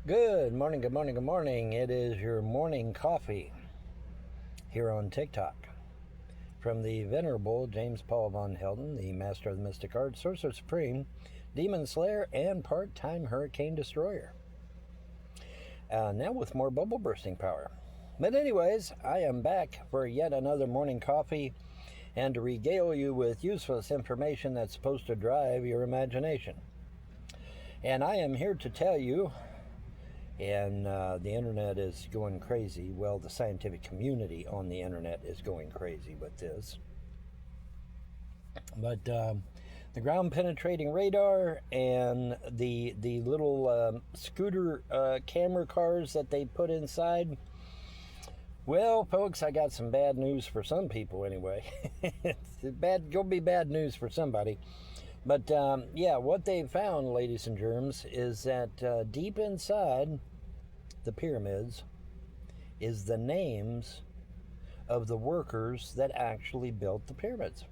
Good morning, good morning, good morning. It is your morning coffee here on TikTok from the Venerable James Paul von Helden, the Master of the Mystic Arts, Sorcerer Supreme, Demon Slayer, and part-time Hurricane Destroyer. Now with more bubble bursting power. But anyways, I am back for yet another morning coffee and to regale you with useless information that's supposed to drive your imagination. And I am here to tell you, and the internet is going crazy. Well, the scientific community on the internet is going crazy with this. But the ground penetrating radar and the little scooter camera cars that they put inside. Well, folks, I got some bad news for some people anyway. It'll be bad news for somebody. But yeah, what they found, ladies and germs, is that deep inside the pyramids is the names of the workers that actually built the pyramids.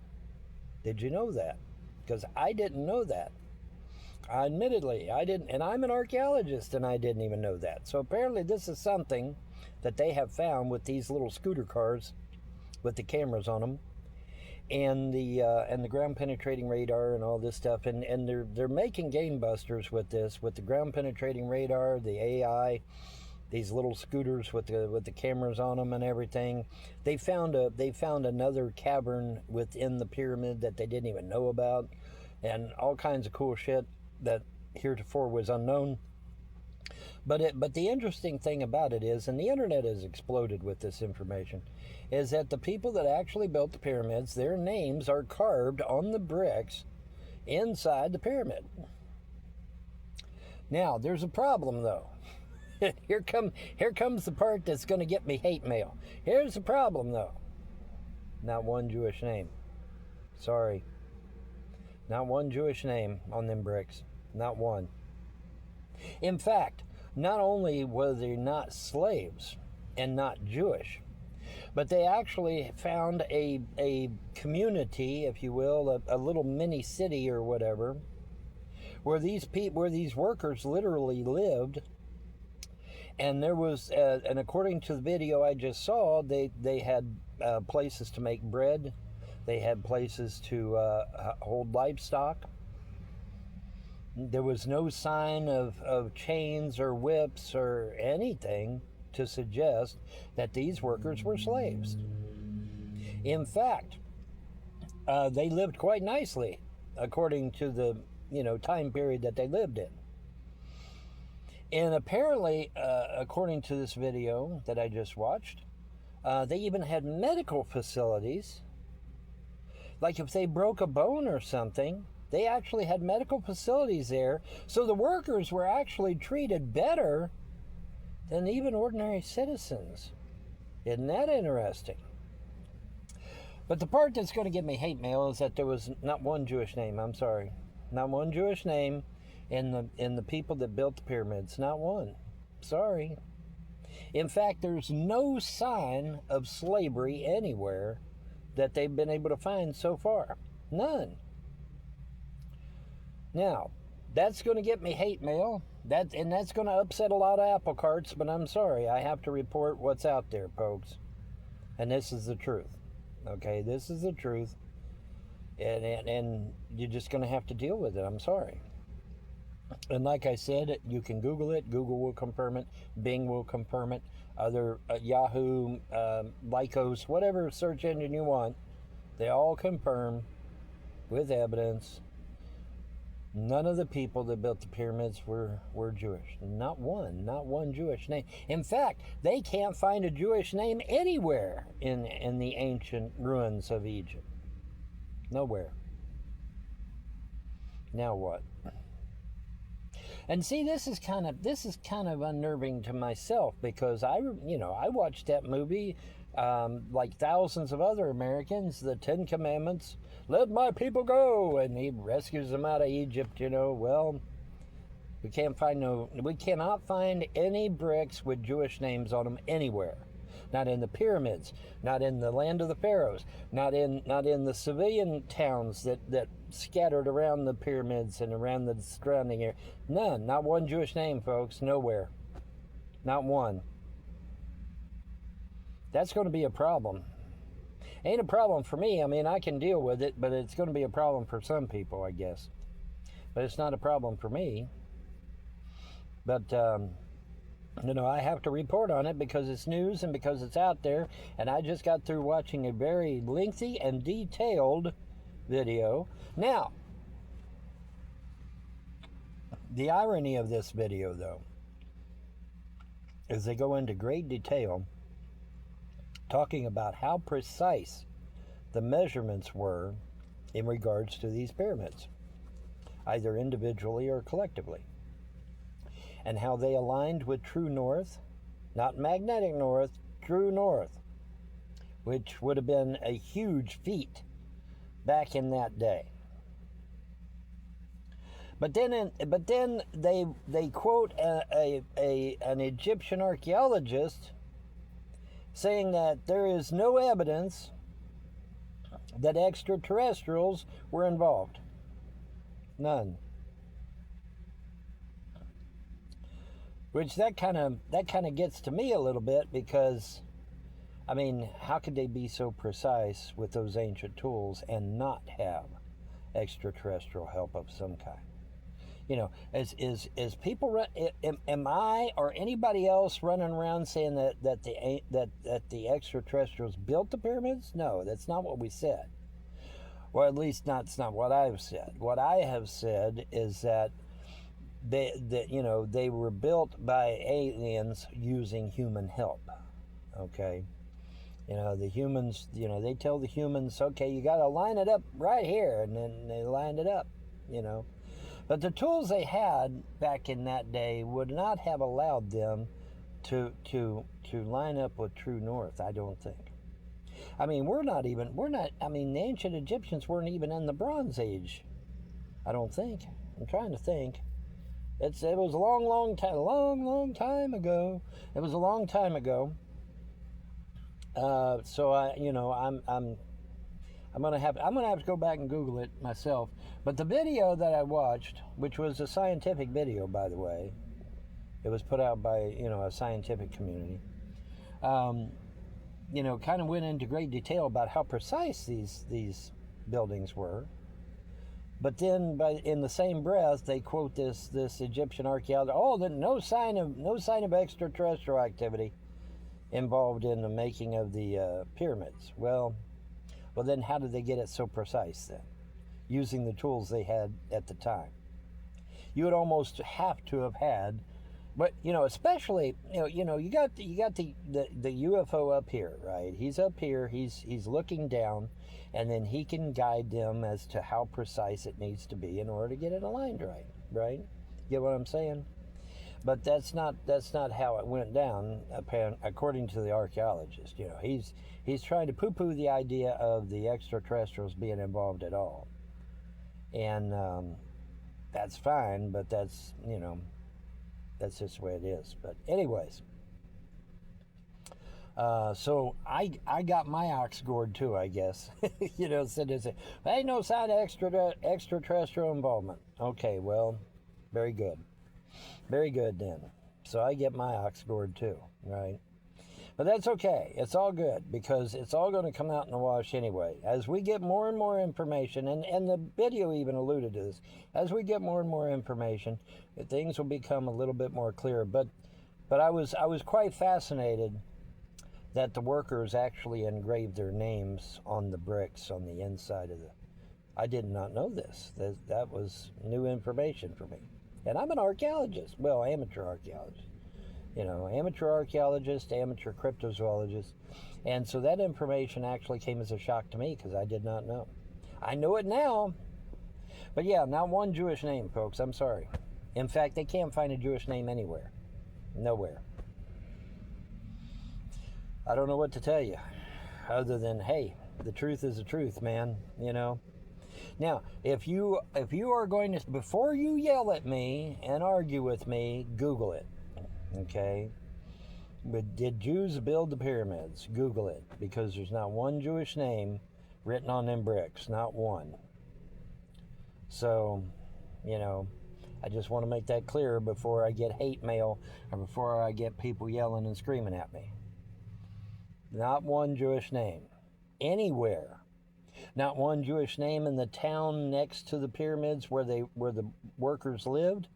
Did you know that? Because I didn't know that. Admittedly, I didn't, and I'm an archaeologist and I didn't even know that. So apparently this is something that they have found with these little scooter cars with the cameras on them. And the ground penetrating radar and all this stuff, and they're making game busters with this, with the ground penetrating radar, the AI, these little scooters with the cameras on them and everything. They found another cavern within the pyramid that they didn't even know about, and all kinds of cool shit that heretofore was unknown. But the interesting thing about it is, and the internet has exploded with this information, is that the people that actually built the pyramids, their names are carved on the bricks inside the pyramid. Now, there's a problem though. Here comes the part that's going to get me hate mail. Here's the problem though. Not one Jewish name. Sorry. Not one Jewish name on them bricks. Not one. In fact, not only were they not slaves and not Jewish, but they actually found a community, if you will, a little mini city or whatever, where these workers literally lived. And there was, and according to the video I just saw, they had places to make bread, they had places to hold livestock. There was no sign of chains or whips or anything to suggest that these workers were slaves. In fact, they lived quite nicely according to the time period that they lived in. And apparently, according to this video that I just watched, they even had medical facilities. Like if they broke a bone or something, they actually had medical facilities there, so the workers were actually treated better than even ordinary citizens. Isn't that interesting? But the part that's going to give me hate mail is that there was not one Jewish name. I'm sorry, not one Jewish name in the people that built the pyramids. Not one. Sorry. In fact, there's no sign of slavery anywhere that they've been able to find so far. None. Now, that's going to get me hate mail. That's going to upset a lot of apple carts, but I'm sorry. I have to report what's out there, folks. And this is the truth. Okay, this is the truth. And you're just going to have to deal with it. I'm sorry. And like I said, you can Google it. Google will confirm it. Bing will confirm it. Other Yahoo, Lycos, whatever search engine you want, they all confirm with evidence. None of the people that built the pyramids were Jewish. Not one Jewish name. In fact, they can't find a Jewish name anywhere in the ancient ruins of Egypt. Nowhere. Now what? And see, this is kind of unnerving to myself, because I watched that movie like thousands of other Americans, the Ten Commandments. Let my people go, and he rescues them out of Egypt. Well, we cannot find any bricks with Jewish names on them anywhere. Not in the pyramids, not in the land of the pharaohs, not in the civilian towns that scattered around the pyramids and around the surrounding area. None, not one Jewish name, folks, nowhere. Not one. That's going to be a problem. Ain't a problem for me. I mean, I can deal with it, but it's going to be a problem for some people, I guess. But it's not a problem for me. But, I have to report on it because it's news and because it's out there. And I just got through watching a very lengthy and detailed video. Now, the irony of this video, though, is they go into great detail talking about how precise the measurements were in regards to these pyramids, either individually or collectively, and how they aligned with true north, not magnetic north, true north, which would have been a huge feat back in that day. But then they quote an Egyptian archaeologist saying that there is no evidence that extraterrestrials were involved. None. Which that kind of gets to me a little bit, because I mean, how could they be so precise with those ancient tools and not have extraterrestrial help of some kind? Is people am I or anybody else running around saying that the extraterrestrials built the pyramids? No, that's not what we said. Or at least that's not what I've said. What I have said is that they were built by aliens using human help. Okay. The humans, they tell the humans, okay, you got to line it up right here, and then they lined it up, But the tools they had back in that day would not have allowed them to line up with true north, I don't think. I mean, the ancient Egyptians weren't even in the Bronze Age, I don't think. I'm trying to think. It was a long time ago. It was a long time ago. So I'm gonna have to go back and Google it myself. But the video that I watched, which was a scientific video, by the way, it was put out by a scientific community. Kind of went into great detail about how precise these buildings were. But then, in the same breath, they quote this Egyptian archaeologist. Oh, no sign of extraterrestrial activity involved in the making of the pyramids. Well, then how did they get it so precise then, using the tools they had at the time? You would almost have to have had, but especially you got the UFO up here, right? He's up here. He's looking down, and then he can guide them as to how precise it needs to be in order to get it aligned right. Right? Get what I'm saying? But that's not how it went down, according to the archaeologist. He's trying to poo-poo the idea of the extraterrestrials being involved at all, and that's fine. But that's just the way it is. But anyways, so I got my ox gored too, I guess. Said there's ain't no sign of extraterrestrial involvement. Okay, well, very good. Very good then. So I get my ox gored too, right? But that's okay. It's all good, because it's all going to come out in the wash anyway. As we get more and more information, and the video even alluded to this, as we get more and more information, things will become a little bit more clear. But I was quite fascinated that the workers actually engraved their names on the bricks on the inside of the... I did not know this. That was new information for me. And I'm an archaeologist. Well, amateur archaeologist. Amateur archaeologist, amateur cryptozoologist. And so that information actually came as a shock to me, because I did not know. I know it now. But yeah, not one Jewish name, folks. I'm sorry. In fact, they can't find a Jewish name anywhere. Nowhere. I don't know what to tell you, other than, hey, the truth is the truth, man. Now, if you are going to, before you yell at me and argue with me, Google it, okay? But did Jews build the pyramids? Google it, because there's not one Jewish name written on them bricks, not one. So, I just want to make that clear before I get hate mail or before I get people yelling and screaming at me. Not one Jewish name. Anywhere. Not one Jewish name in the town next to the pyramids where the workers lived.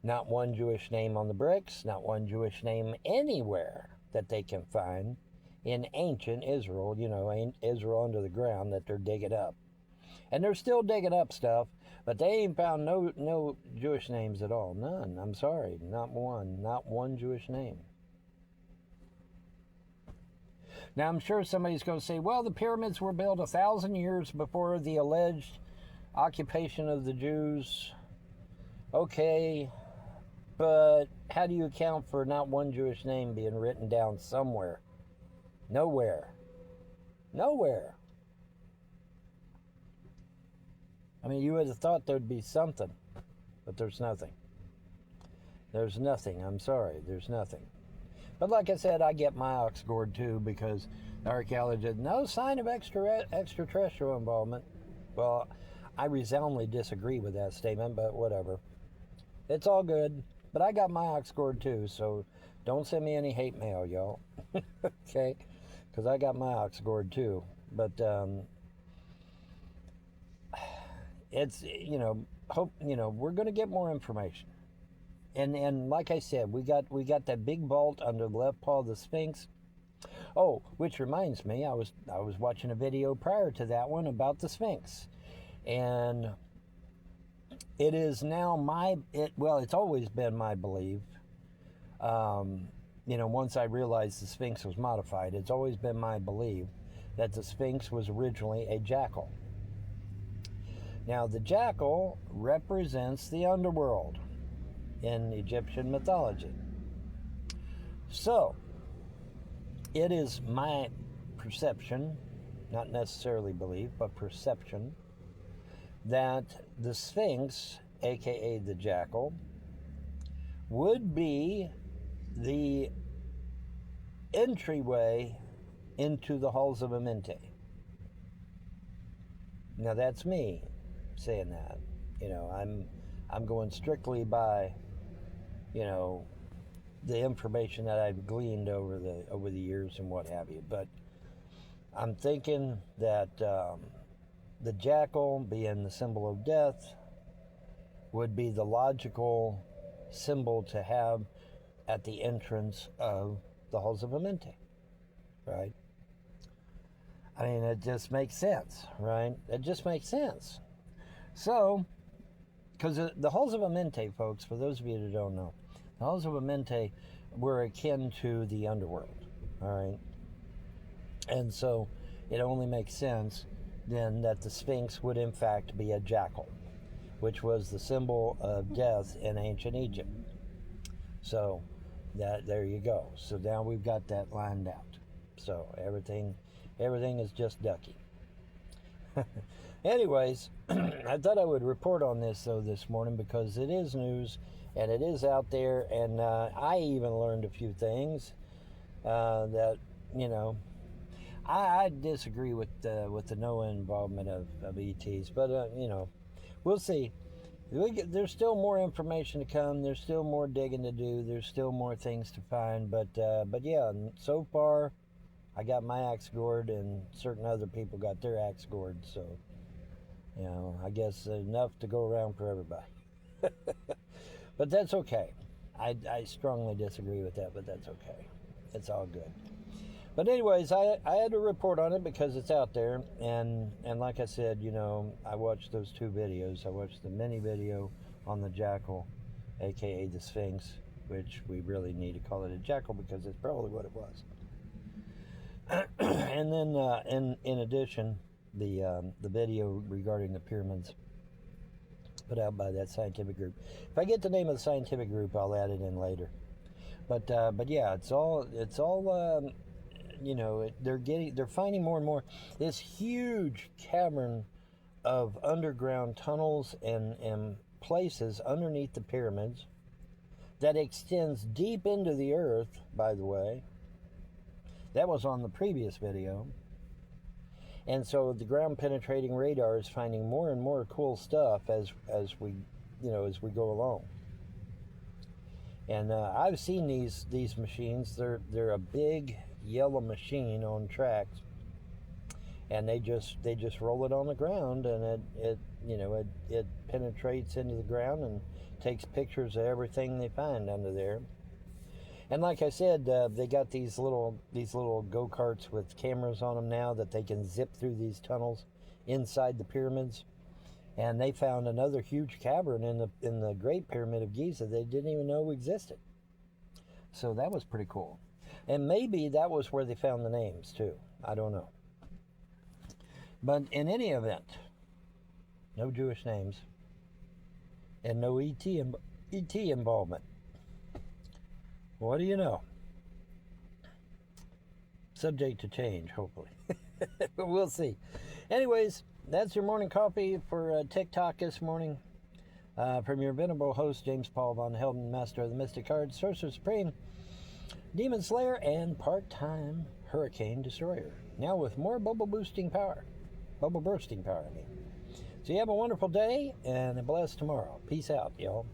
Not one Jewish name on the bricks. Not one Jewish name anywhere that they can find in ancient Israel, Israel under the ground that they're digging up. And they're still digging up stuff, but they ain't found no Jewish names at all. None. I'm sorry. Not one Jewish name. Now, I'm sure somebody's going to say, well, the pyramids were built 1,000 years before the alleged occupation of the Jews. Okay, but how do you account for not one Jewish name being written down somewhere? Nowhere. I mean, you would have thought there'd be something, but there's nothing. I'm sorry, there's nothing. But like I said, I get my ox gored too, because the archaeologists, no sign of extraterrestrial involvement. Well, I resoundingly disagree with that statement, but whatever. It's all good. But I got my ox gored too, so don't send me any hate mail, y'all. Okay? Because I got my ox gored too. But it's, we're going to get more information. And like I said, we got that big vault under the left paw of the Sphinx. Oh, which reminds me, I was watching a video prior to that one about the Sphinx, and it is now it's always been my belief. Once I realized the Sphinx was modified, it's always been my belief that the Sphinx was originally a jackal. Now, the jackal represents the underworld in Egyptian mythology. So, it is my perception, not necessarily belief, but perception, that the Sphinx, aka the jackal, would be the entryway into the halls of Amenti. Now, that's me saying that. I'm going strictly by the information that I've gleaned over the years and what have you. But I'm thinking that the jackal, being the symbol of death, would be the logical symbol to have at the entrance of the halls of Amenti, right? I mean, it just makes sense, right? It just makes sense. So, because the halls of Amenti, folks, for those of you that don't know, the halls of Amenti were akin to the underworld, all right? And so it only makes sense then that the Sphinx would in fact be a jackal, which was the symbol of death in ancient Egypt. So there you go. So now we've got that lined out. So everything is just ducky. Anyways, I thought I would report on this though this morning because it is news and it is out there, and I even learned a few things that I disagree with the NOAA involvement of ETs, but we'll see. There's still more information to come. There's still more digging to do. There's still more things to find, but yeah, so far I got my axe gored, and certain other people got their axe gored. So, I guess enough to go around for everybody. But that's okay. I strongly disagree with that, but that's okay. It's all good. But anyways, I had to report on it because it's out there, and like I said, I watched those two videos. I watched the mini video on the jackal, aka the Sphinx, which we really need to call it a jackal because it's probably what it was. And then, in addition, the video regarding the pyramids put out by that scientific group. If I get the name of the scientific group, I'll add it in later. But yeah, it's all they're finding more and more this huge cavern of underground tunnels and places underneath the pyramids that extends deep into the earth, by the way. That was on the previous video. And so the ground penetrating radar is finding more and more cool stuff as we as we go along. And I've seen these machines. They're a big yellow machine on tracks, and they just roll it on the ground, and it penetrates into the ground and takes pictures of everything they find under there. And like I said, they got these little go-karts with cameras on them now that they can zip through these tunnels inside the pyramids. And they found another huge cavern in the Great Pyramid of Giza they didn't even know existed. So that was pretty cool. And maybe that was where they found the names too. I don't know. But in any event, no Jewish names and no ET involvement. What do you know? Subject to change, hopefully. But we'll see. Anyways, that's your morning coffee for TikTok this morning. From your venerable host, James Paul Von Helden, Master of the Mystic Cards, Sorcerer Supreme, Demon Slayer, and part-time Hurricane Destroyer. Now with more bubble bursting power, I mean. So you have a wonderful day and a blessed tomorrow. Peace out, y'all.